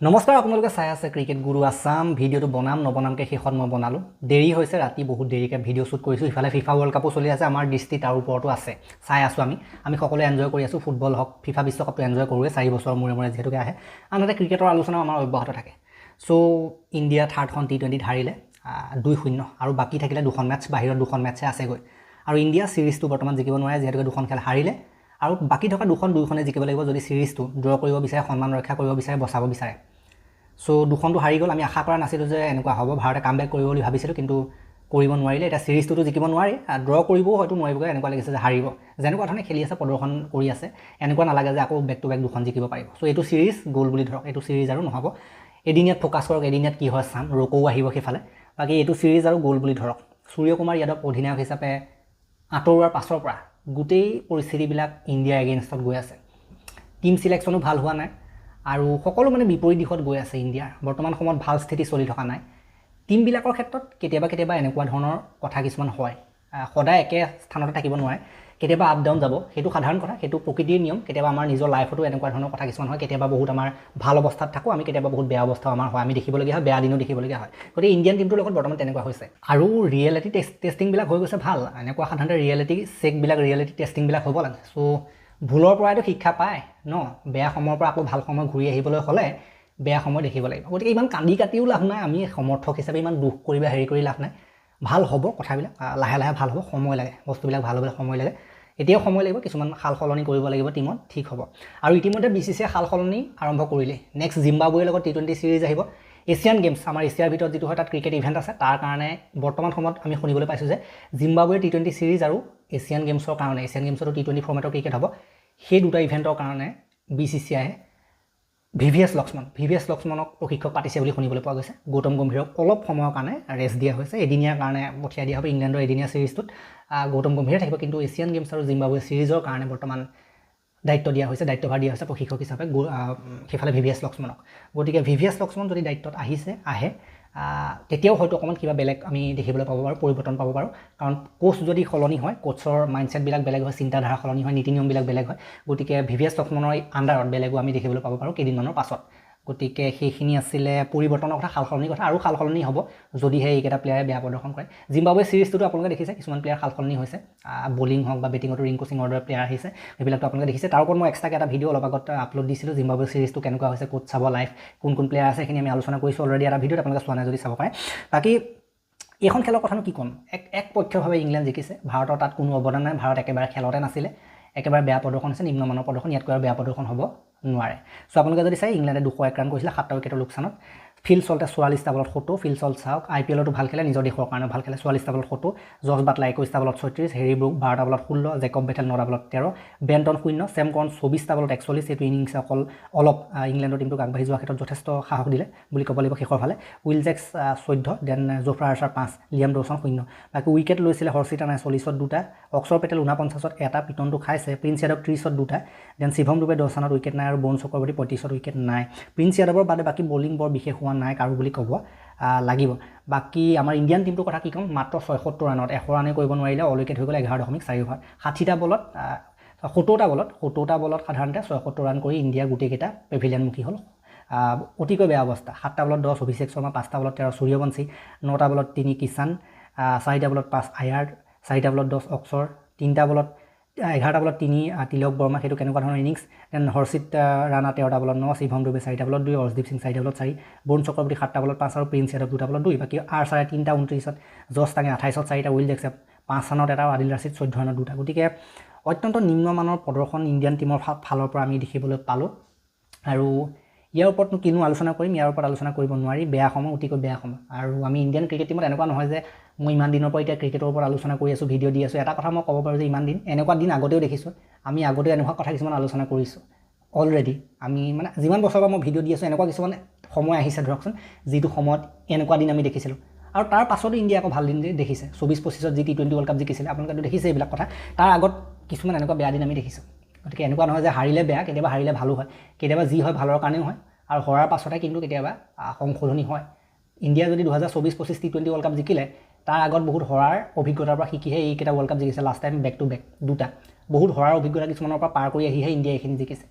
নমস্কাৰ আপোনালোকে চাই আছে ক্ৰিকেট গুৰু আছাম ভিডিঅ'টো বনাম নবনামকৈ শেষত মই বনালোঁ দেৰি হৈছে ৰাতি বহুত দেৰিকৈ ভিডিঅ' শ্বুট কৰিছোঁ ইফালে ফিফা ৱৰ্ল্ড কাপো চলি আছে আমাৰ দৃষ্টি তাৰ ওপৰতো আছে চাই আছোঁ আমি সকলোৱে এনজয় কৰি আছোঁ ফুটবল হওক ফিফা বিশ্বকাপটো এনজয় কৰোঁৱে 4 বছৰৰ মূৰে মূৰে যিহেতুকে আহে আনহাতে ক্ৰিকেটৰ আলোচনাও আমাৰ অব্যাহত থাকে চ' ইণ্ডিয়া থাৰ্ডখন T20 হাৰিলে 2-0 আৰু বাকী থাকিলে দুখন মেটচ বাহিৰত দুখন মেটচে আছেগৈ আৰু ইণ্ডিয়া সিৰিজটো বৰ্তমান জিকিব নোৱাৰে যিহেতুকে দুখন খেল হাৰিলে আৰু বাকী থকা দুখনে জিকিব লাগিব যদি সিৰিজটো ড্ৰ কৰিব বিচাৰে সন্মান ৰক্ষা কৰিব বিচাৰে বচাব বিচাৰে সো দুখনটো হাৰি গ'ল আমি আশা কৰা নাছিলোঁ যে এনেকুৱা হ'ব ভাৰতে কামবেক কৰিব বুলি ভাবিছিলোঁ কিন্তু কৰিব নোৱাৰিলে এটা সিৰিজটো জিকিব নোৱাৰি ড্ৰ কৰিবও হয়তো নোৱাৰিবগৈ এনেকুৱা লাগিছে যে হাৰিব যেনেকুৱা ধৰণে খেলি আছে প্ৰদৰ্শন কৰি আছে এনেকুৱা নালাগে যে আকৌ বেক টু বেক দুখন জিকিব পাৰিব সো এইটো সিৰিজ গ'ল বুলি ধৰক এইটো সিৰিজ আৰু নহ'ব এদিনিয়াত ফ'কাছ কৰক এদিনিয়াত কি হয় চাম ৰকৌ আহিব সেইফালে বাকী এইটো সিৰিজ আৰু গ'ল বুলি ধৰক সূৰ্যকুমাৰ যাদৱ অধিনায়ক হিচাপে আঁতৰোৱাৰ পাছৰ পৰা গোটেই পৰিস্থিতিবিলাক ইণ্ডিয়া এগেইনষ্টত গৈ আছে টিম সিলেকশ্যনো ভাল হোৱা নাই আৰু সকলো মানে বিপৰীত দিশত গৈ আছে ইণ্ডিয়াৰ বৰ্তমান সময়ত ভাল স্থিতি চলি থকা নাই টিমবিলাকৰ ক্ষেত্ৰত কেতিয়াবা এনেকুৱা ধৰণৰ কথা কিছুমান হয় সদায় একে স্থানতে থাকিব নোৱাৰে কেতিয়াবা আপ ডাউন যাব সেইটো সাধাৰণ কথা সেইটো প্ৰকৃতিৰ নিয়ম কেতিয়াবা আমাৰ নিজৰ লাইফতো এনেকুৱা ধৰণৰ কথা কিছুমান হয় কেতিয়াবা বহুত আমাৰ ভাল অৱস্থাত থাকোঁ আমি কেতিয়াবা বহুত বেয়া অৱস্থা আমাৰ হয় আমি দেখিবলগীয়া হয় বেয়া দিনো দেখিবলগীয়া হয় গতিকে ইণ্ডিয়ান টিমটোৰ লগত বৰ্তমান তেনেকুৱা হৈছে আৰু ৰিয়েলিটি টেষ্টিংবিলাক হৈ গৈছে ভাল এনেকুৱা সাধাৰণতে ৰিয়েলিটি চেকবিলাক ৰিয়েলিটি টেষ্টিংবিলাক হ'ব লাগে চ' ভুলৰ পৰাইতো শিক্ষা পায় ন বেয়া সময়ৰ পৰা আকৌ ভাল সময় ঘূৰি আহিবলৈ হ'লে বেয়া সময় দেখিব লাগিব গতিকে ইমান কান্দি কাটিও লাভ নাই আমি সমৰ্থক হিচাপে ইমান দুখ কৰি বা হেৰি কৰি লাভ নাই ভাল হ'ব কথাবিলাক লাহে লাহে ভাল হ'ব সময় লাগে বস্তুবিলাক ভাল হ'বলৈ সময় লাগে এতিয়াও সময় লাগিব কিছুমান সাল সলনি কৰিব লাগিব টিমত ঠিক হ'ব আৰু ইতিমধ্যে BCCয়ে সাল সলনি আৰম্ভ কৰিলে নেক্সট জিম্বাবুৱেৰ লগত T20 সিৰিজ আহিব এছিয়ান গেমছ আমাৰ এছিয়াৰ ভিতৰত যিটো হয় তাত ক্ৰিকেট ইভেণ্ট আছে তাৰ কাৰণে বৰ্তমান সময়ত আমি শুনিবলৈ পাইছোঁ যে জিম্বাবুৱেৰ T20 সিৰিজ আৰু এছিয়ান গেমছৰ কাৰণে এছিয়ান গেমছতো T20 ফৰ্মেটৰ ক্ৰিকেট হ'ব সেই দুটা ইভেণ্টৰ কাৰণে BCCয়ে VVS লক্ষ্মণক প্ৰশিক্ষক পাতিছে বুলি শুনিবলৈ পোৱা গৈছে গৌতম গম্ভীৰক অলপ সময়ৰ কাৰণে ৰেষ্ট দিয়া হৈছে এদিনীয়াৰ কাৰণে পঠিয়াই দিয়া হ'ব ইংলেণ্ডৰ এদিনীয়া সিৰিজটোত গৌতম গম্ভীৰে থাকিব কিন্তু এছিয়ান গেমছ আৰু জিম্বাবুৱে সিৰিজৰ কাৰণে বৰ্তমান দায়িত্ব দিয়া হৈছে দায়িত্বভাৰ দিয়া হৈছে প্ৰশিক্ষক হিচাপে সেইফালে VVS লক্ষ্মণক গতিকে VVS লক্ষ্মণ যদি দায়িত্বত আহে তেতিয়াও হয়তো অকণমান কিবা বেলেগ আমি দেখিবলৈ পাব পাৰোঁ পৰিৱৰ্তন পাব পাৰোঁ কাৰণ কোচ যদি সলনি হয় কোচৰ মাইণ্ডছেটবিলাক বেলেগ হয় চিন্তাধাৰা সলনি হয় নীতি নিয়মবিলাক বেলেগ হয় গতিকে VVS লক্ষ্মণৰ আণ্ডাৰত বেলেগো আমি দেখিবলৈ পাব পাৰোঁ কেইদিনমানৰ পাছত গতিকে সেইখিনি আছিলে পৰিৱৰ্তনৰ কথা সাল সলনিৰ কথা আৰু সাল সলনি হ'ব যদিহে এইকেইটা প্লেয়াৰে বেয়া প্ৰদৰ্শন কৰে জিম্বাবুৱে সিৰিজটোতো আপোনালোকে দেখিছে কিছুমান প্লেয়াৰ সাল সলনি হৈছে বলিং হওক বা বেটিঙতো ৰিংকু সিঙৰ দৰে প্লেয়াৰ আহিছে সেইবিলাকতো আপোনালোকে দেখিছে তাৰ ওপৰত মই এক্সট্ৰাকৈ এটা ভিডিঅ' অলপ আগত আপলোড দিছিলোঁ জিম্বাবুৱে সিৰিজটো কেনেকুৱা হৈছে ক'ত চাব লাইভ কোন প্লেয়াৰ আছে সেইখিনি আমি আলোচনা কৰিছোঁ অলৰেডি এটা ভিডিঅ'ত আপোনালোকে চোৱা নাই যদি চাব পাৰে বাকী এইখন খেলৰ কথানো কি ক'ম একপক্ষভাৱে ইংলেণ্ড জিকিছে ভাৰতৰ তাত কোনো অৱদান নাই ভাৰত একেবাৰে খেলতে নাছিলে একেবাৰে বেয়া প্ৰদৰ্শন হৈছে নিম্নমানৰ প্ৰদৰ্শন ইয়াতকৈ আৰু বেয়া প্ৰদৰ্শন হ'ব নোৱাৰে চ' আপোনালোকে যদি চাই ইংলেণ্ডে 201 ৰান কৰিছিলে 7টা উইকেটৰ লোকচানত ফিল চল্টে 44টা বলত 70 ফিল চল্ট চাওক IPLতো ভাল খেলে নিজৰ দেশৰ কাৰণে ভাল খেলে 44টা বলত 70 জৰ্জ বাটলাৰ 21টা বলত 36 হেৰি ব্ৰুক 12টা বলত 16 জেকব বেথেল 9টা বলত 13 বেণ্টন 0 চেম কৰন 24টা বলত 41 এইটো ইনিংছে অলপ ইংলেণ্ডৰ টিমটোক আগবাঢ়ি যোৱাৰ ক্ষেত্ৰত যথেষ্ট সাহস দিলে বুলি ক'ব লাগিব শেষৰ ফালে Will Jacks 14 then Jofra Archer 5 Liam Dawson 0 বাকী উইকেট লৈছিলে হৰ্ষিতা নাই 40ত 2টা অক্সৰ পেটেল 49ত এটা পিটনটো খাইছে প্ৰিন্স যাদৱ 30ত 2টা দেন শিৱম দুবে 10 ৰানত উইকেট নাই আৰু বৰুণ চক্ৰৱৰ্তী 35ত উইকেট নাই প্ৰিন্স যাদৱৰ বাদে বাকী বলিং বৰ বিশেষ হোৱা নাই কাৰো বুলি ক'ব লাগিব বাকী আমাৰ ইণ্ডিয়ান টিমটোৰ কথা কি ক'ম মাত্ৰ 76 ৰানত 100 ৰানে কৰিব নোৱাৰিলে অল উইকেট হৈ গ'ল 11.4 অভাৰ 60টা বলত 70টা বলত সাধাৰণতে 76 ৰান কৰি ইণ্ডিয়া গোটেইকেইটা পেভিলিয়নমুখী হ'ল অতিকৈ বেয়া অৱস্থা 7টা বলত 10 অভিষেক শৰ্মা 5টা বলত 13 সূৰ্যবংশী 9টা বলত 3 কিষাণ 4টা বলত 5 আয়াৰ 4টা বলত 10 অক্সৰ 3টা বলত 11টা বলত 3 তিলক বৰ্মা সেইটো কেনেকুৱা ধৰণৰ ইনিংছ দেন হৰ্ষিত ৰাণা 13টা বলত 9 শিৱম দুবে 4টা বলত 2 অৰ্শদীপ সিং 4টা বলত 4 বৰুণ চক্ৰৱৰ্তী 7টা বলত 5 আৰু প্ৰিন্স যাদৱ 2টা বলত 2 বাকী আৰ্চাৰে 3টা 29ত জছ টাঙে 28ত 4টা উইল জেক্সে 5 ৰানত এটা আদিল ৰাছিদ 14 ৰানত 2টা গতিকে অত্যন্ত নিম্নমানৰ প্ৰদৰ্শন ইণ্ডিয়ান টিমৰ ফালৰ পৰা আমি দেখিবলৈ পালোঁ আৰু ইয়াৰ ওপৰতনো কিনো আলোচনা কৰিম ইয়াৰ ওপৰত আলোচনা কৰিব নোৱাৰি বেয়া সময় অতিকৈ বেয়া সময় আৰু আমি ইণ্ডিয়ান ক্ৰিকেট টিমত এনেকুৱা নহয় যে মই ইমান দিনৰ পৰা এতিয়া ক্ৰিকেটৰ ওপৰত আলোচনা কৰি আছোঁ ভিডিঅ' দি আছোঁ এটা কথা মই ক'ব পাৰোঁ যে ইমান দিন এনেকুৱা দিন আগতেও দেখিছোঁ আমি আগতে এনেকুৱা কথা কিছুমান আলোচনা কৰিছোঁ অলৰেডি আমি মানে যিমান বছৰৰ পৰা মই ভিডিঅ' দি আছোঁ এনেকুৱা কিছুমান সময় আহিছে ধৰকচোন যিটো সময়ত এনেকুৱা দিন আমি দেখিছিলোঁ আৰু তাৰ পাছতো ইণ্ডিয়া আকৌ ভাল দিন দেখিছে 24-25ত যি T20 ৱৰ্ল্ড কাপ জিকিছিলে আপোনালোকেতো দেখিছে এইবিলাক কথা তাৰ আগত কিছুমান এনেকুৱা বেয়া দিন আমি দেখিছোঁ গতিকে এনেকুৱা নহয় যে হাৰিলে বেয়া কেতিয়াবা হাৰিলে ভালো হয় কেতিয়াবা যি হয় ভালৰ কাৰণেও হয় আৰু হৰাৰ পাছতে কিন্তু কেতিয়াবা সংশোধনী হয় ইণ্ডিয়া যদি 2024-25 T20 ৱৰ্ল্ড কাপ জিকিলে তাৰ আগত বহুত হৰাৰ অভিজ্ঞতাৰ পৰা শিকিহে এইকেইটা ৱৰ্ল্ড কাপ জিকিছে last time back to back দুটা বহুত হৰাৰ অভিজ্ঞতা কিছুমানৰ পৰা পাৰ কৰি আহিহে ইণ্ডিয়া এইখিনি জিকিছে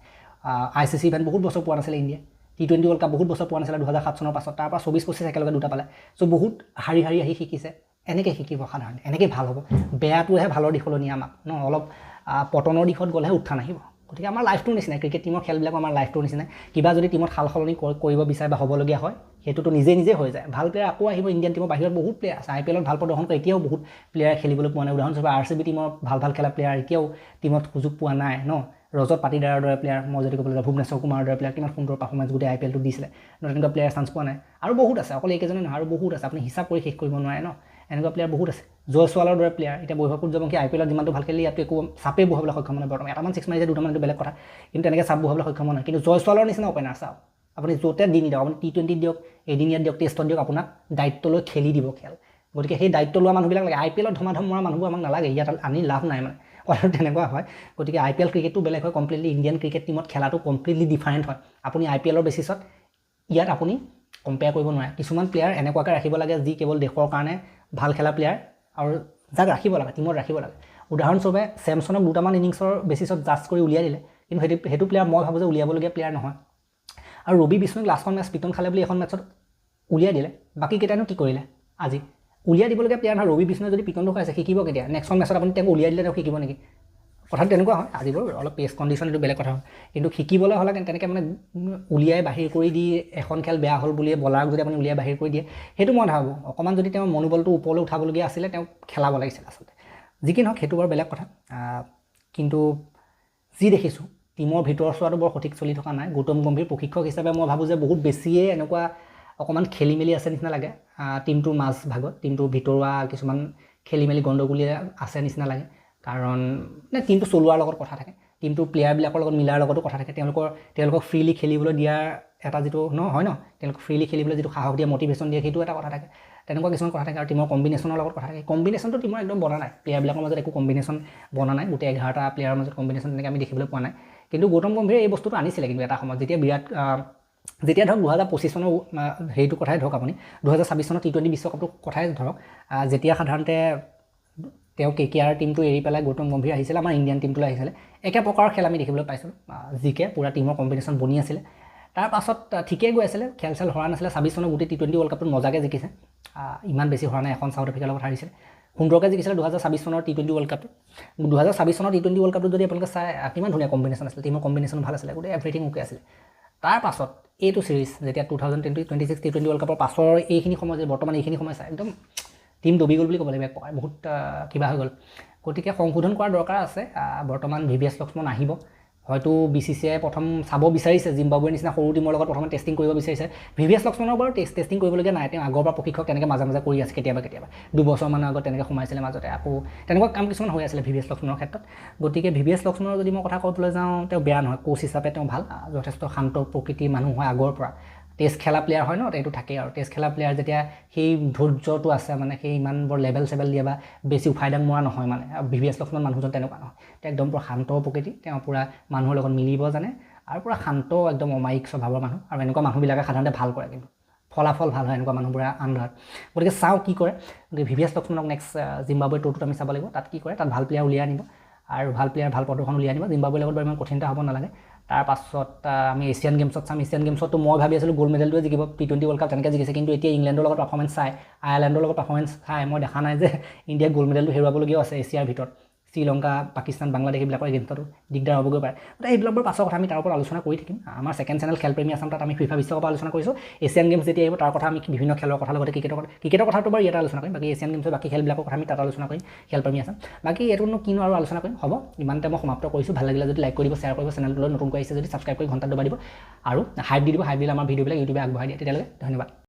ICC ইভেণ্ট বহুত বছৰ পোৱা নাছিলে ইণ্ডিয়া T20 ৱৰ্ল্ড কাপ বহুত বছৰ পোৱা নাছিলে 2007 চনৰ পাছত তাৰ পৰা 24-25 একেলগে দুটা পালে চ' বহুত হাৰি আহি শিকিছে এনেকৈ শিকিব সাধাৰণতে এনেকৈ ভাল হ'ব বেয়াটোহে ভালৰ দিশলৈ নিয়ে আমাক ন অলপ পতনৰ দিশত গ'লেহে উত্থান আহিব গতিকে আমাৰ লাইফটোৰ নিচিনা ক্ৰিকেট টিমৰ খেলবিলাক আমাৰ লাইফটোৰ নিচিনা কিবা যদি টিমত সাল সলনি কৰিব বিচাৰে বা হ'বলগীয়া হয় সেইটোতো নিজে হৈ যায় ভাল প্লেয়াৰ আকৌ আহিব ইণ্ডিয়ান টিমৰ বাহিৰত বহুত প্লেয়াৰ আছে IPLত ভাল প্ৰদৰ্শন কৰে এতিয়াও বহুত প্লেয়াৰ খেলিবলৈ পোৱা নাই উদাহৰণস্বৰূপে RCB টিমৰ ভাল খেলা প্লেয়াৰ এতিয়াও টিমত সুযোগ পোৱা নাই ন ৰজত পাটিদাৰৰ দৰে প্লেয়াৰ মই যদি ক'বলৈ যাওঁ ভুৱনেশ্বৰ কুমাৰৰ দৰে প্লেয়াৰ কিমান সুন্দৰ পাৰফৰ্মেঞ্চ গোটেই IPLটো দিছিলে তেনেকুৱা প্লেয়াৰ চান্স পোৱা নাই আৰু বহুত আছে অকল এইকেইজনে নহয় আৰু বহুত আছে আপুনি হিচাপ কৰি শেষ কৰিব নোৱাৰে ন এনেকুৱা প্লেয়াৰ বহুত আছে জয়ছোৱালৰ দৰে প্লেয়াৰ এতিয়া বৈভৱ সূৰ্যবংশী IPLত যিমানটো ভাল খেলি ইয়াতো একো চাপে বহাবলৈ সক্ষম নহয় বৰ্তমান এটামান 6 মাৰিছে দুটামান বেলেগ কথা কিন্তু তেনেকৈ চাপ বহাবলৈ সক্ষম নহয় কিন্তু জয়ছোৱালৰ নিচিনা অপেনাৰ চাওক আপুনি য'তে দি নিদিয়ক আপুনি T20 দিয়ক এদিনীয়াত দিয়ক টেষ্টত দিয়ক আপোনাক দায়িত্ব লৈ খেলি দিব খেল গতিকে সেই দায়িত্ব লোৱা মানুহবিলাক লাগে IPLত ধমাধম মৰা মানুহবোৰ আমাক নালাগে ইয়াত আনি লাভ নাই মানে কথাটো তেনেকুৱা হয় গতিকে IPL ক্ৰিকেটটো বেলেগ হয় কমপ্লিটলি ইণ্ডিয়ান ক্ৰিকেট টিমত খেলাটো কমপ্লিটলি ডিফাৰেণ্ট হয় আপুনি IPLৰ বেচিছত ইয়াত আপুনি কম্পেয়াৰ কৰিব নোৱাৰে কিছুমান প্লেয়াৰ এনেকুৱাকৈ ৰাখিব লাগে যি কেৱল দেশৰ কাৰণে ভাল খেলা প্লেয়াৰ আৰু যাক ৰাখিব লাগে টিমত ৰাখিব লাগে উদাহৰণস্বৰূপে চেমছনক দুটামান ইনিংছৰ বেচিছত জাষ্ট কৰি উলিয়াই দিলে কিন্তু সেইটো প্লেয়াৰ মই ভাবোঁ যে উলিয়াবলগীয়া প্লেয়াৰ নহয় আৰু ৰবি বিষ্ণুক লাষ্টখন মেটচ পিটন খালে বুলি এখন মেটচত উলিয়াই দিলে বাকী কেইটানো কি কৰিলে আজি উলিয়াই দিবলগীয়া প্লেয়াৰ নহয় ৰবি বিষ্ণুৱে যদি পিটনটো খাইছে শিকিব কেতিয়া নেক্সট মেটচত আপুনি তেওঁক উলিয়াই দিলে তেওঁ শিকিব নেকি কথাটো তেনেকুৱা হয় আজিবোৰ অলপ পেচ কণ্ডিশ্যন এইটো বেলেগ কথা হয় কিন্তু শিকিবলৈ হ'লে তেনেকৈ মানে উলিয়াই বাহিৰ কৰি দি এখন খেল বেয়া হ'ল বুলিয়ে বলাৰক যদি আপুনি উলিয়াই বাহিৰ কৰি দিয়ে সেইটো মই ভাবোঁ অকণমান যদি তেওঁ মনোবলটো ওপৰলৈ উঠাবলগীয়া আছিলে তেওঁ খেলাব লাগিছিল আচলতে যি কি নহওক সেইটো বাৰু বেলেগ কথা কিন্তু যি দেখিছোঁ টিমৰ ভিতৰৰ চোৱাটো বৰ সঠিক চলি থকা নাই গৌতম গম্ভীৰ প্ৰশিক্ষক হিচাপে মই ভাবোঁ যে বহুত বেছিয়ে এনেকুৱা অকণমান খেলি মেলি আছে নিচিনা লাগে টিমটোৰ মাজ ভাগত টিমটোৰ ভিতৰুৱা কিছুমান খেলি মেলি গণ্ডগোলী আছে নিচিনা লাগে কাৰণ টিমটো চলোৱাৰ লগত কথা থাকে টিমটোৰ প্লেয়াৰবিলাকৰ লগত মিলাৰ লগতো কথা থাকে তেওঁলোকক ফ্ৰীলি খেলিবলৈ দিয়াৰ এটা যিটো হয় ন তেওঁলোকক ফ্ৰীলি খেলিবলৈ যিটো সাহস দিয়ে মটিভেশ্যন দিয়ে সেইটো এটা কথা থাকে তেনেকুৱা কিছুমান কথা থাকে আৰু টিমৰ কম্বিনেশ্যনৰ লগত কথা থাকে কম্বিনেশ্যনটো টিমৰ একদম বনা নাই প্লেয়াৰবিলাকৰ মাজত একো কম্বিনেশ্যন বনা নাই গোটেই 11টা প্লেয়াৰৰ মাজত কম্বিনেশ্যন তেনেকৈ আমি দেখিবলৈ পোৱা নাই কিন্তু গৌতম গম্ভীৰে এই বস্তুটো আনিছিলে কিন্তু এটা সময়ত যেতিয়া ধৰক 2025 চনৰ হেৰিটো কথাই ধৰক আপুনি 2026 চনৰ T20 বিশ্বকাপটোৰ কথাই ধৰক যেতিয়া সাধাৰণতে তেওঁ KKR টিমটো এৰি পেলাই গৌতম গম্ভীৰ আহিছিলে আমাৰ ইণ্ডিয়ান টিমটোলৈ আহিছিলে একে প্ৰকাৰৰ খেল আমি দেখিবলৈ পাইছিলোঁ জিকে পুৰা টিমৰ কম্বিনেশ্যন বনি আছিলে তাৰ পাছত ঠিকেই গৈ আছিলে খেল হৰা নাছিলে 26 চনৰ গোটেই T20 ৱৰ্ল্ড কাপটোত মজাকৈ জিকিছে ইমান বেছি হৰা নাই এখন চাউথ আফ্ৰিকাৰ লগত হাৰিছিলে সুন্দৰকৈ জিকিছিলে 2026 চনৰ T20 ৱৰ্ল্ড কাপটো 2026 চনৰ T20 ৱৰ্ল্ড কাপটো যদি আপোনালোকে চাই কিমান ধুনীয়া কম্বিনেশ্যন আছিলে টিমৰ কম্বিনেশ্যন ভাল আছিলে গোটেই এভৰিথিং ওকে আছিলে তাৰ পাছত এইটো চিৰিজ যেতিয়া 2026 T20 ৱৰ্ল্ড কাপৰ পাছৰ এইখিনি সময় যে বৰ্তমান এইখিনি সময় চাই একদম টিম ডুবি গ'ল বুলি ক'ব লাগিব এক প্ৰকাৰ বহুত কিবা হৈ গ'ল গতিকে সংশোধন কৰাৰ দৰকাৰ আছে বৰ্তমান VVS লক্ষ্মণ আহিব হয়তো BCCI প্ৰথম চাব বিচাৰিছে জিম্বাবুৱেৰ নিচিনা সৰু টিমৰ লগত প্ৰথমে টেষ্টিং কৰিব বিচাৰিছে VVS লক্ষ্মণৰ বাৰু টেষ্টিং কৰিবলগীয়া নাই তেওঁ আগৰ পৰা প্ৰশিক্ষক তেনেকৈ মাজে কৰি আছে কেতিয়াবা দুবছৰমানৰ আগত তেনেকৈ সোমাইছিলে মাজতে আকৌ তেনেকুৱা কাম কিছুমান হৈ আছিলে VVS লক্ষ্মণৰ ক্ষেত্ৰত গতিকে VVS লক্ষ্মণৰ যদি মই কথা ক'বলৈ যাওঁ তেওঁ বেয়া নহয় কোচ হিচাপে তেওঁ ভাল যথেষ্ট শান্ত প্ৰকৃতিৰ মানুহ হয় আগৰ পৰা টেষ্ট খেলা প্লেয়াৰ হয় ন এইটো থাকেই আৰু টেষ্ট খেলা প্লেয়াৰ যেতিয়া সেই ধৈৰ্যটো আছে মানে সেই ইমান বৰ লেভেল দিয়ে বা বেছি উফাইদাং মৰা নহয় মানে VVS লক্ষ্মণ মানুহজন তেনেকুৱা নহয় তেওঁ একদম পুৰা শান্ত প্ৰকৃতি তেওঁ পুৰা মানুহৰ লগত মিলিব জানে আৰু পুৰা শান্ত একদম অমায়িক স্বভাৱৰ মানুহ আৰু এনেকুৱা মানুহবিলাকে সাধাৰণতে ভাল কৰে কিন্তু ফলাফল ভাল হয় এনেকুৱা মানুহবোৰে আন্ধাৰ গতিকে চাওঁ কি কৰে গতিকে VVS লক্ষ্মণক নেক্সট জিম্বাবুৱে টুৰটোত আমি চাব লাগিব তাত কি কৰে তাত ভাল প্লেয়াৰ উলিয়াই আনিব আৰু ভাল প্লেয়াৰ ভাল প্ৰদৰ্শন উলিয়াই আনিব জিম্বাবুৱেৰ লগত বাৰু ইমান কঠিনতা হ'ব নালাগে তাৰ পাছত আমি এছিয়ান গেমছত চাম এছিয়ান গেমছতো মই ভাবি আছিলোঁ গ'ল্ড মেডেলটোৱে জিকিব T20 ৱৰ্ল্ড কাপ তেনেকৈ জিকিছে কিন্তু এতিয়া ইংলেণ্ডৰ লগত পাৰফৰ্মেঞ্চ চাই আয়াৰলেণ্ডৰ লগত পাৰফৰ্মেঞ্চ চাই মই দেখা নাই যে ইণ্ডিয়াই গ'ল্ড মেডেলটো হেৰুৱাবলগীয়াও আছে এছিয়াৰ ভিতৰত শ্ৰীলংকা পাকিস্তান বাংলাদেশ এইবিলাকৰ এগেইনষ্টতো দিগদাৰ হ'বগৈ পাৰে গতিকে এইবিলাকৰ পাছৰ কথা আমি তাৰ ওপৰত আলোচনা কৰি থাকিম আমাৰ ছেকেণ্ড চেনেল খেলপ্ৰেমী আছাম তাত আমি FIFA বিশ্বকাপ আলোচনা কৰিছোঁ এছিয়ান গেমছ যেতিয়া আহিব তাৰ কথা আমি বিভিন্ন খেলৰ কথা লগতে ক্ৰিকেটৰ কথাটো বাৰু ইয়াতে আলোচনা কৰিম বাকী এছিয়ান গেমছৰ বাকী খেলবিলাকৰ কথা আমি তাত আলোচনা কৰিম খেলপ্ৰেমী আছাম বাকী এইটোনো কিনো আৰু আলোচনা কৰিম হ'ব ইমানতে মই সমাপ্ত কৰিছোঁ ভাল লাগিলে যদি লাইক কৰিব শ্বেয়াৰ কৰিব চেনেলটোলৈ নতুনকৈ আহিছে যদি ছাবস্ক্ৰাইব কৰি ঘণ্টা দবাই দিব আৰু হাইপ দি দিব হাইপ দিলে আমাৰ ভিডিঅ'বিলাক ইউটিউবে আগবঢ়াই দিয়ে তেতিয়ালৈকে ধন্যবাদ